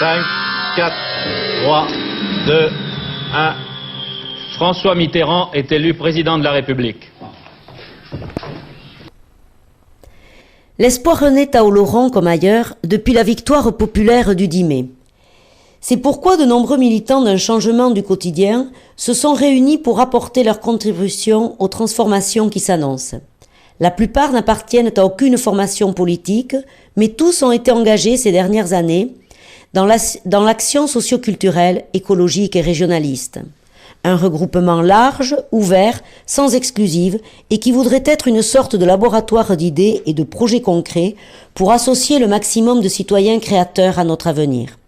5, 4, 3, 2, 1. François Mitterrand est élu président de la République. L'espoir renaît à Oloron comme ailleurs depuis la victoire populaire du 10 mai. C'est pourquoi de nombreux militants d'un changement du quotidien se sont réunis pour apporter leur contribution aux transformations qui s'annoncent. La plupart n'appartiennent à aucune formation politique, mais tous ont été engagés ces dernières années dans l'action socio-culturelle, écologique et régionaliste. Un regroupement large, ouvert, sans exclusive et qui voudrait être une sorte de laboratoire d'idées et de projets concrets pour associer le maximum de citoyens créateurs à notre avenir.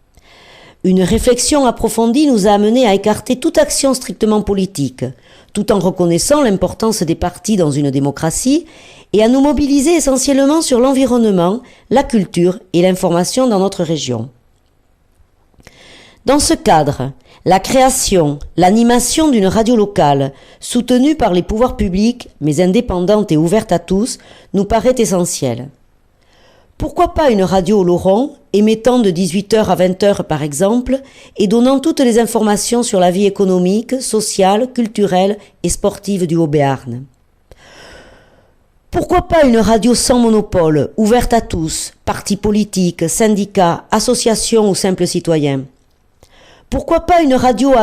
Une réflexion approfondie nous a amené à écarter toute action strictement politique, tout en reconnaissant l'importance des partis dans une démocratie et à nous mobiliser essentiellement sur l'environnement, la culture et l'information dans notre région. Dans ce cadre, la création, l'animation d'une radio locale, soutenue par les pouvoirs publics, mais indépendante et ouverte à tous, nous paraît essentielle. Pourquoi pas une radio Oloron, émettant de 18h à 20h par exemple, et donnant toutes les informations sur la vie économique, sociale, culturelle et sportive du Haut-Béarn? Pourquoi pas une radio sans monopole, ouverte à tous, partis politiques, syndicats, associations ou simples citoyens? Pourquoi pas une radio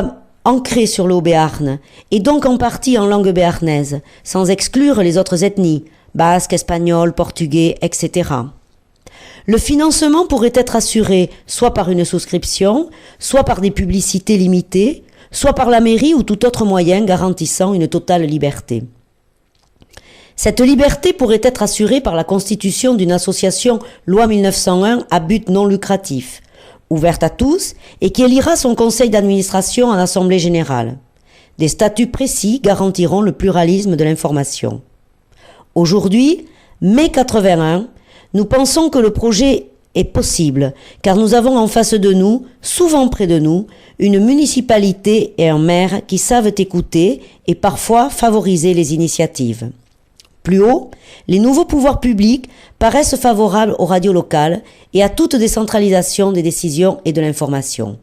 ancrée sur le Haut-Béarn, et donc en partie en langue béarnaise, sans exclure les autres ethnies, basques, espagnols, portugais, etc. Le financement pourrait être assuré soit par une souscription, soit par des publicités limitées, soit par la mairie ou tout autre moyen garantissant une totale liberté. Cette liberté pourrait être assurée par la constitution d'une association loi 1901 à but non lucratif, ouverte à tous et qui élira son conseil d'administration en assemblée générale. Des statuts précis garantiront le pluralisme de l'information. Aujourd'hui, mai 81, nous pensons que le projet est possible, car nous avons en face de nous, souvent près de nous, une municipalité et un maire qui savent écouter et parfois favoriser les initiatives. Plus haut, les nouveaux pouvoirs publics paraissent favorables aux radios locales et à toute décentralisation des décisions et de l'information.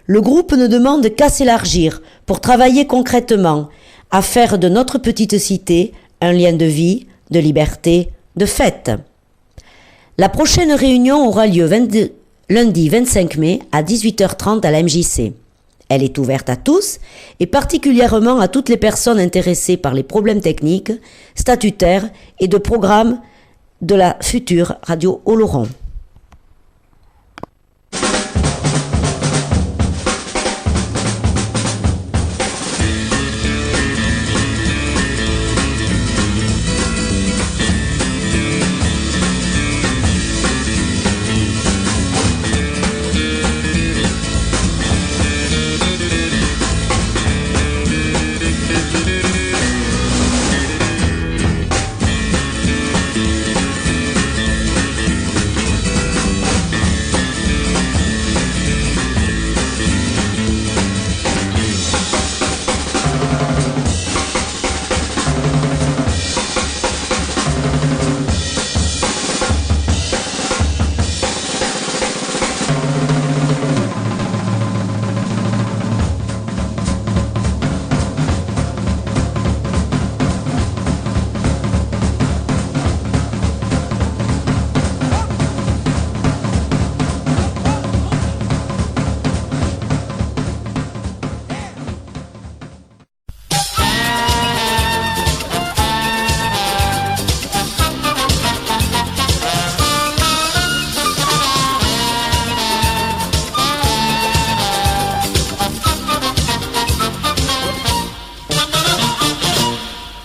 Le groupe ne demande qu'à s'élargir pour travailler concrètement, à faire de notre petite cité un lien de vie, de liberté, de fête. La prochaine réunion aura lieu lundi 25 mai à 18h30 à la MJC. Elle est ouverte à tous et particulièrement à toutes les personnes intéressées par les problèmes techniques, statutaires et de programme de la future radio Oloron.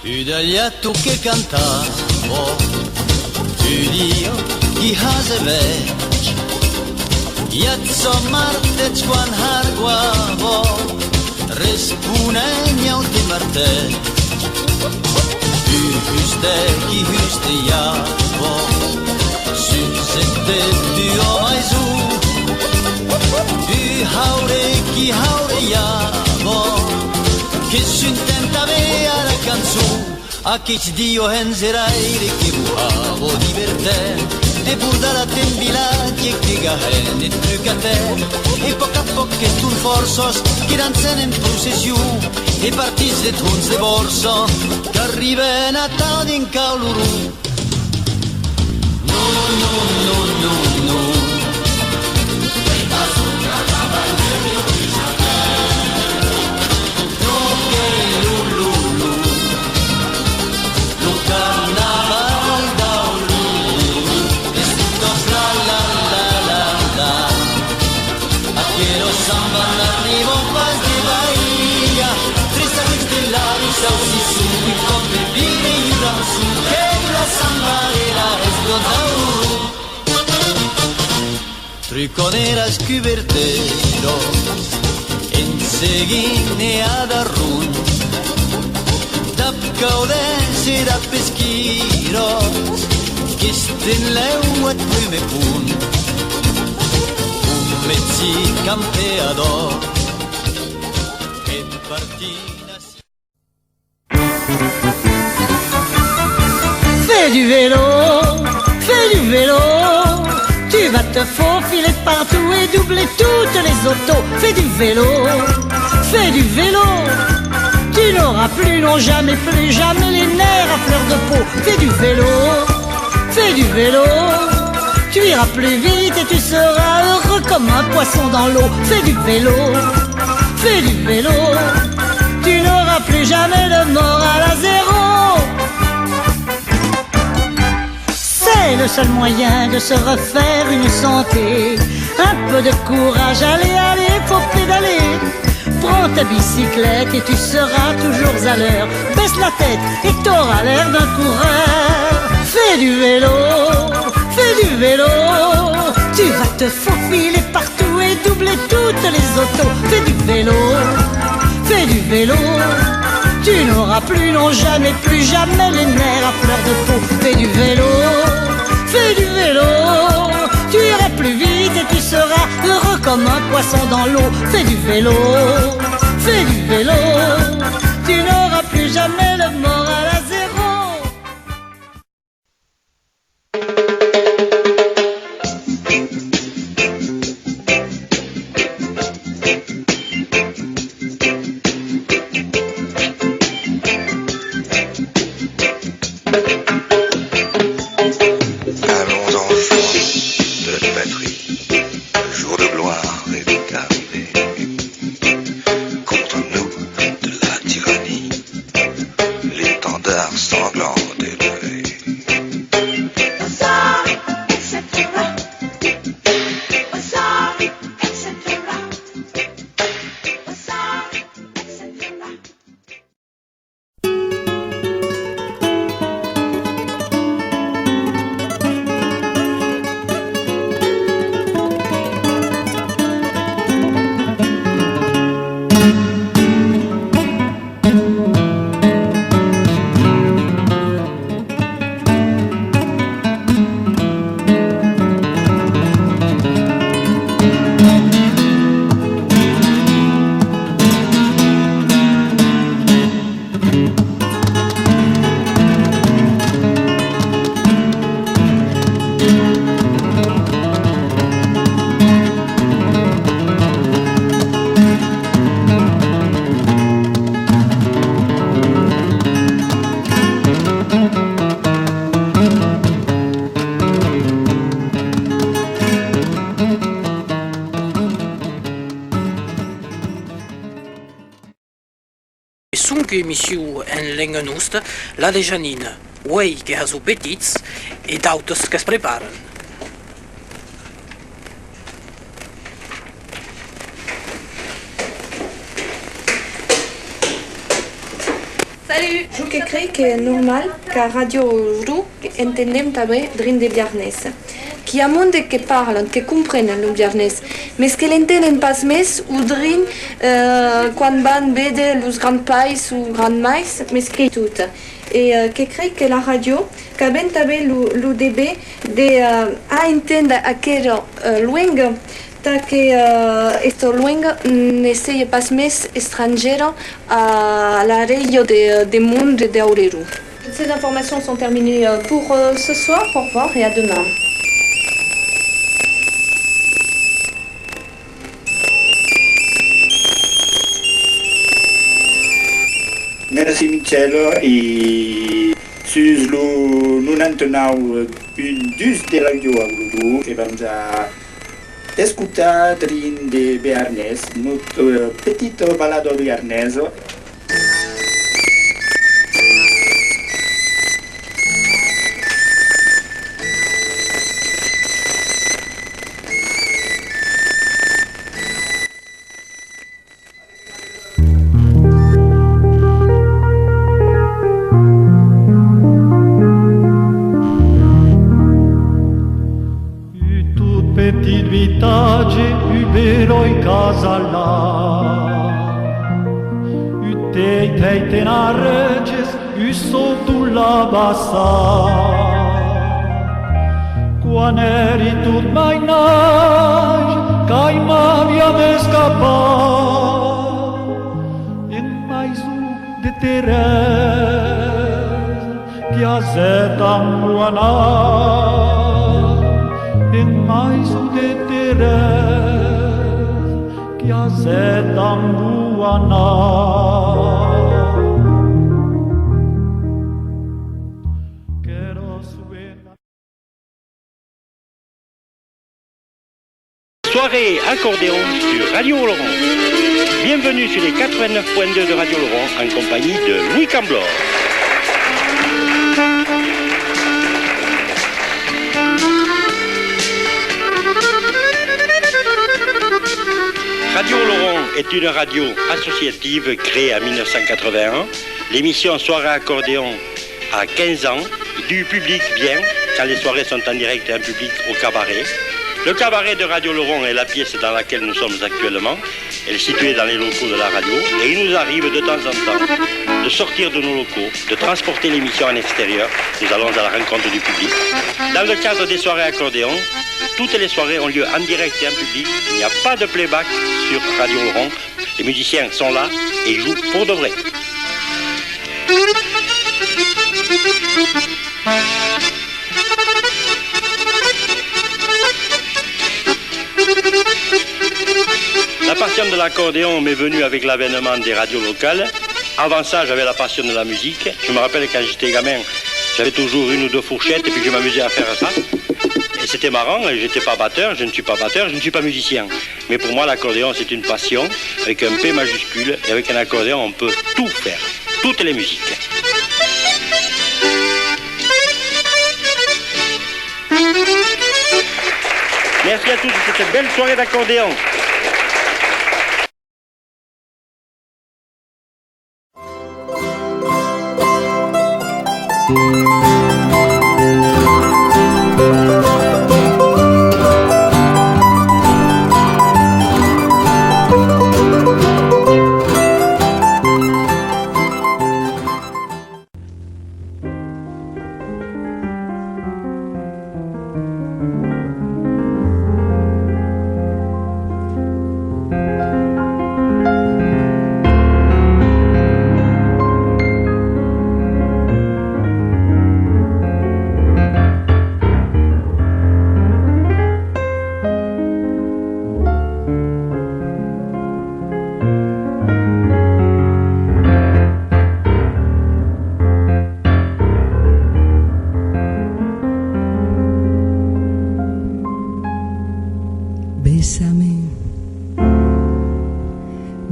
Italiato che cantavo, Dio chi hazevec, Iazzo martec quan harguavo, Respunegna uti martec, Hyste javo, Synsette du omaisu, Haure javo, Che syntenta vea la canzone. A chi ci dio henzerai che vuavo divertente e pur dalla tembila che viajen et trucater e poc a poc que tu forços que dancen en processió e partits de tons de borsa que arriben a tal en calorú. No, no, no, no, no. No que lululu, lo carnaval d'Aululu, vestidos la la la la la. Aquero samba n'arrivo pas de Bahia, tres amics de l'Aris au Sisu, i com bevire i dansu, que la sambarera és d'Aululu. Triconeras cuberteros, en seguine a darrun, dap caudes i dap pesquiros, que esten l'eu et primer punt. Un metzi campeador, en partina... Fais du vélo, tu vas te faufiler partout et doubler toutes les autos. Fais du vélo, tu n'auras plus, non jamais, plus jamais les nerfs à fleur de peau. Fais du vélo, tu iras plus vite et tu seras heureux comme un poisson dans l'eau. Fais du vélo, tu n'auras plus jamais le moral à zéro. C'est le seul moyen de se refaire une santé. Un peu de courage, allez, allez, faut pédaler. Prends ta bicyclette et tu seras toujours à l'heure. Baisse la tête et t'auras l'air d'un coureur. Fais du vélo, tu vas te faufiler partout et doubler toutes les autos. Fais du vélo, tu n'auras plus, non jamais, plus jamais les nerfs à fleur de peau. Fais du vélo, tu iras plus vite et tu seras heureux comme un poisson dans l'eau. Fais du vélo, tu n'auras plus jamais le moral à zéro. Emissió en Lengenust, la de Janine, uei que ha su petits e d'autres que es preparen. Salut! Jo que crec que és normal que a Radio Uru entenem també drin de Biarnès. Qui ha molt que parlen, que comprenen el Biarnès, mais que l'entenen pas més o drin quan van veure els grans pais o grans mais, mais que tot. Et que crec que la radio, que ben també l'UDB de entendre aquella llengua, que esta lengua ne sea pas més estrangera à la radio de monde d'Aurero. Toutes ces informations sont terminées pour ce soir. Au revoir et à demain. cielo e sus lo 99 une dus de radio Auludu e vamos a escutar drin de Bearnés notre petite balado bearnaise. Casa la Utei tei tenareges Usso la bassa Quan eri tut mai nage Cai m'avia m'escapar En maisu de Teresa Che a zeta muana En maisu de Teresa Soirée accordéon sur Radio Laurent. Bienvenue sur les 89.2 de Radio Laurent en compagnie de Louis Camblor. Radio Laurent est une radio associative créée en 1981. L'émission Soirée accordéon a 15 ans. Du public vient quand les soirées sont en direct et en public au cabaret. Le cabaret de Radio Laurent est la pièce dans laquelle nous sommes actuellement. Elle est située dans les locaux de la radio et il nous arrive de temps en temps de sortir de nos locaux, de transporter l'émission en extérieur. Nous allons à la rencontre du public. Dans le cadre des soirées accordéon, toutes les soirées ont lieu en direct et en public. Il n'y a pas de playback sur Radio Laurent. Les musiciens sont là et jouent pour de vrai. La passion de l'accordéon m'est venue avec l'avènement des radios locales. Avant ça, j'avais la passion de la musique. Je me rappelle quand j'étais gamin, j'avais toujours une ou deux fourchettes et puis je m'amusais à faire ça. Et c'était marrant, j'étais pas batteur, je ne suis pas batteur, je ne suis pas musicien. Mais pour moi, l'accordéon, c'est une passion, avec un P majuscule, et avec un accordéon, on peut tout faire, toutes les musiques. Merci à tous pour cette belle soirée d'accordéon.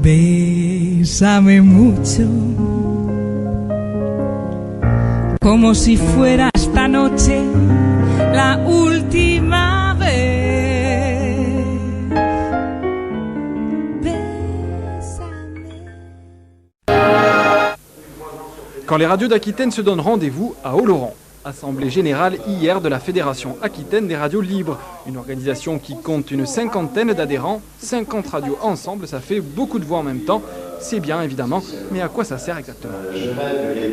Bésame mucho, como si fuera esta noche la última vez. Bésame. Quand les radios d'Aquitaine se donnent rendez-vous à Oloron. Assemblée générale hier de la Fédération Aquitaine des radios libres, une organisation qui compte une cinquantaine d'adhérents, 50 radios ensemble, ça fait beaucoup de voix en même temps. C'est bien évidemment, mais à quoi ça sert exactement?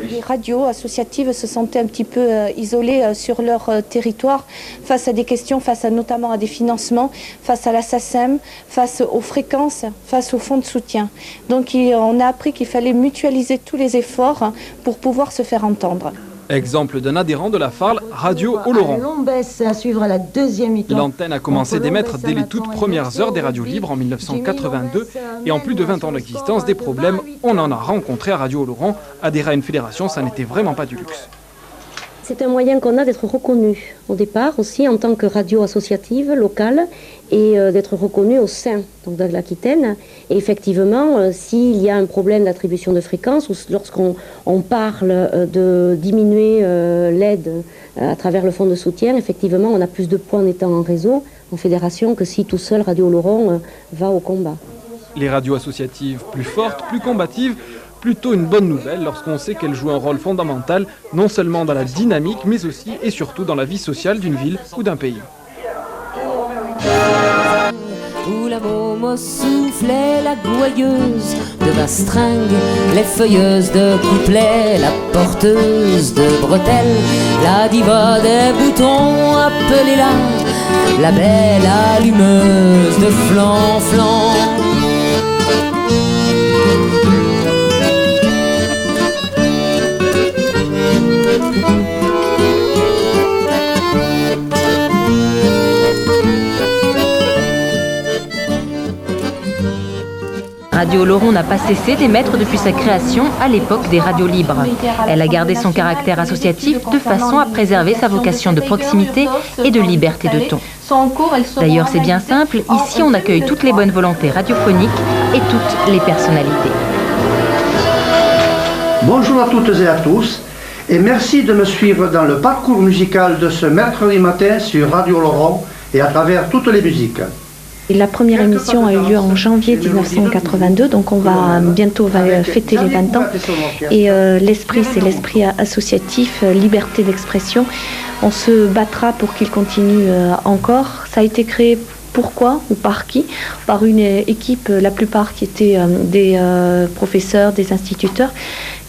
Les radios associatives se sentaient un petit peu isolées sur leur territoire face à des questions, notamment à des financements, face à la SACEM, face aux fréquences, face aux fonds de soutien. Donc on a appris qu'il fallait mutualiser tous les efforts pour pouvoir se faire entendre. Exemple d'un adhérent de la FARL, Radio Oloron. Lombès à suivre la deuxième mi-temps. L'antenne a commencé d'émettre dès les toutes premières heures des radios libres en 1982 et en plus de 20 ans d'existence, des problèmes, on en a rencontré à Radio Oloron. Adhérer à une fédération, ça n'était vraiment pas du luxe. C'est un moyen qu'on a d'être reconnu au départ aussi en tant que radio associative locale et d'être reconnu au sein donc, de l'Aquitaine. Et effectivement, s'il y a un problème d'attribution de fréquence ou lorsqu'on parle de diminuer l'aide à travers le fonds de soutien, effectivement, on a plus de poids en étant en réseau, en fédération, que si tout seul Radio Oloron va au combat. Les radios associatives plus fortes, plus combatives, plutôt une bonne nouvelle lorsqu'on sait qu'elles jouent un rôle fondamental, non seulement dans la dynamique, mais aussi et surtout dans la vie sociale d'une ville ou d'un pays. Où la môme soufflait la gouailleuse de bastringue, les feuilleuses de couplets, la porteuse de bretelles, la diva des boutons, appelez-la la belle allumeuse de flan-flan. Radio Oloron n'a pas cessé d'émettre depuis sa création à l'époque des radios libres. Elle a gardé son caractère associatif de façon à préserver sa vocation de proximité et de liberté de ton. D'ailleurs, c'est bien simple, ici on accueille toutes les bonnes volontés radiophoniques et toutes les personnalités. Bonjour à toutes et à tous et merci de me suivre dans le parcours musical de ce mercredi matin sur Radio Oloron et à travers toutes les musiques. La première émission a eu lieu en janvier 1982, donc on va bientôt fêter les 20 ans. Et l'esprit, c'est l'esprit associatif, liberté d'expression. On se battra pour qu'il continue encore. Ça a été créé pourquoi ou par qui? Par une équipe, la plupart qui étaient des professeurs, des instituteurs,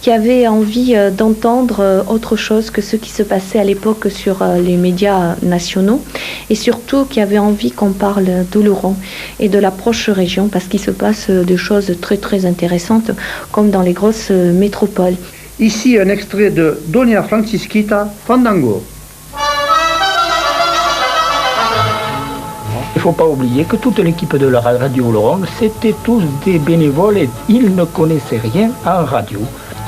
qui avaient envie d'entendre autre chose que ce qui se passait à l'époque sur les médias nationaux et surtout qui avaient envie qu'on parle d'Oloron et de la proche région parce qu'il se passe des choses très très intéressantes comme dans les grosses métropoles. Ici un extrait de Doña Francisquita Fandango. Il ne faut pas oublier que toute l'équipe de la Radio Oloron, c'était tous des bénévoles et ils ne connaissaient rien en radio.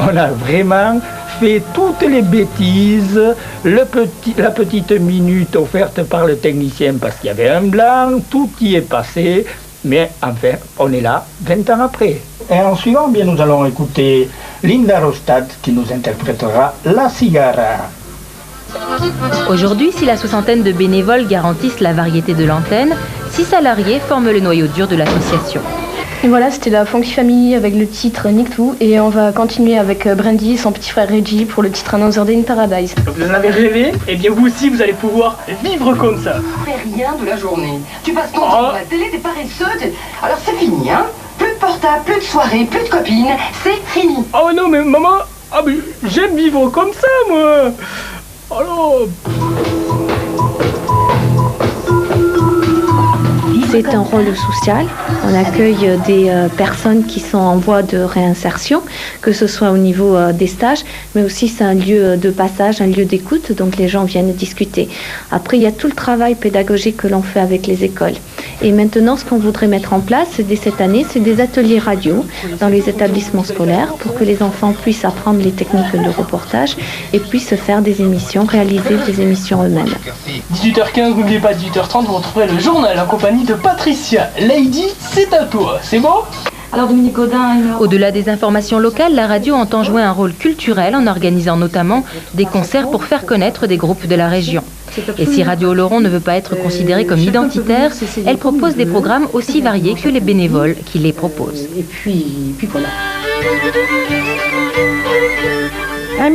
On a vraiment fait toutes les bêtises, la petite minute offerte par le technicien parce qu'il y avait un blanc, tout y est passé, mais enfin, on est là 20 ans après. Et en suivant, bien, nous allons écouter Linda Rostad qui nous interprétera La Cigarra. Aujourd'hui, si la soixantaine de bénévoles garantissent la variété de l'antenne, 6 salariés forment le noyau dur de l'association. Et voilà, c'était la Funky Family avec le titre Nick Two et on va continuer avec Brandy et son petit frère Reggie pour le titre Another Day in Paradise. Vous en avez rêvé? Eh bien vous aussi vous allez pouvoir vivre comme ça. Tu fais rien de la journée. Tu passes ton temps à la télé, t'es paresseux. Alors c'est fini, hein? Plus de portable, plus de soirée, plus de copines, c'est fini. Oh non mais maman, mais j'aime vivre comme ça moi. Alors... C'est un rôle social. On accueille des personnes qui sont en voie de réinsertion, que ce soit au niveau des stages, mais aussi c'est un lieu de passage, un lieu d'écoute, donc les gens viennent discuter. Après, il y a tout le travail pédagogique que l'on fait avec les écoles. Et maintenant, ce qu'on voudrait mettre en place dès cette année, c'est des ateliers radio dans les établissements scolaires pour que les enfants puissent apprendre les techniques de reportage et puissent faire des émissions, réaliser des émissions eux-mêmes. 18h15, n'oubliez pas 18h30, vous retrouverez le journal en compagnie de Patricia. Lady, c'est à toi, c'est bon? Alors Dominique Gaudin, au-delà des informations locales, la radio entend jouer un rôle culturel en organisant notamment des concerts pour faire connaître des groupes de la région. Et si Radio Oloron ne veut pas être considérée comme identitaire, elle propose des programmes aussi variés que les bénévoles qui les proposent. Et puis voilà. À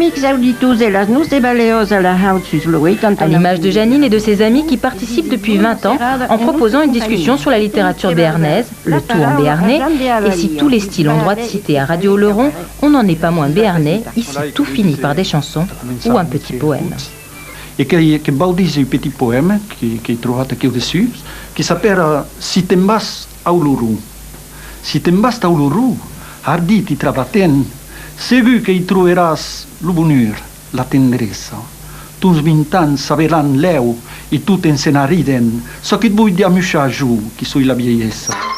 l'image de Janine et de ses amis qui participent depuis 20 ans en proposant une discussion sur la littérature béarnaise, le tout en béarnais, et si tous les styles ont droit de citer à Radio Oloron, on n'en est pas moins béarnais, ici tout finit par des chansons ou un petit poème. E che Baudis un petit poème che hai trovato aqui dessus, qui s'appelle Si te'n vas a Uluru. Si te'n vas a Uluru, ardit i trabatent, segur que hi trobaràs lo bonheur, la tendresa. Tous 20 ans saberan l'eu, i tu t'ensenariden, so que et vull d'amuixar jo, qui soy la vieillessa.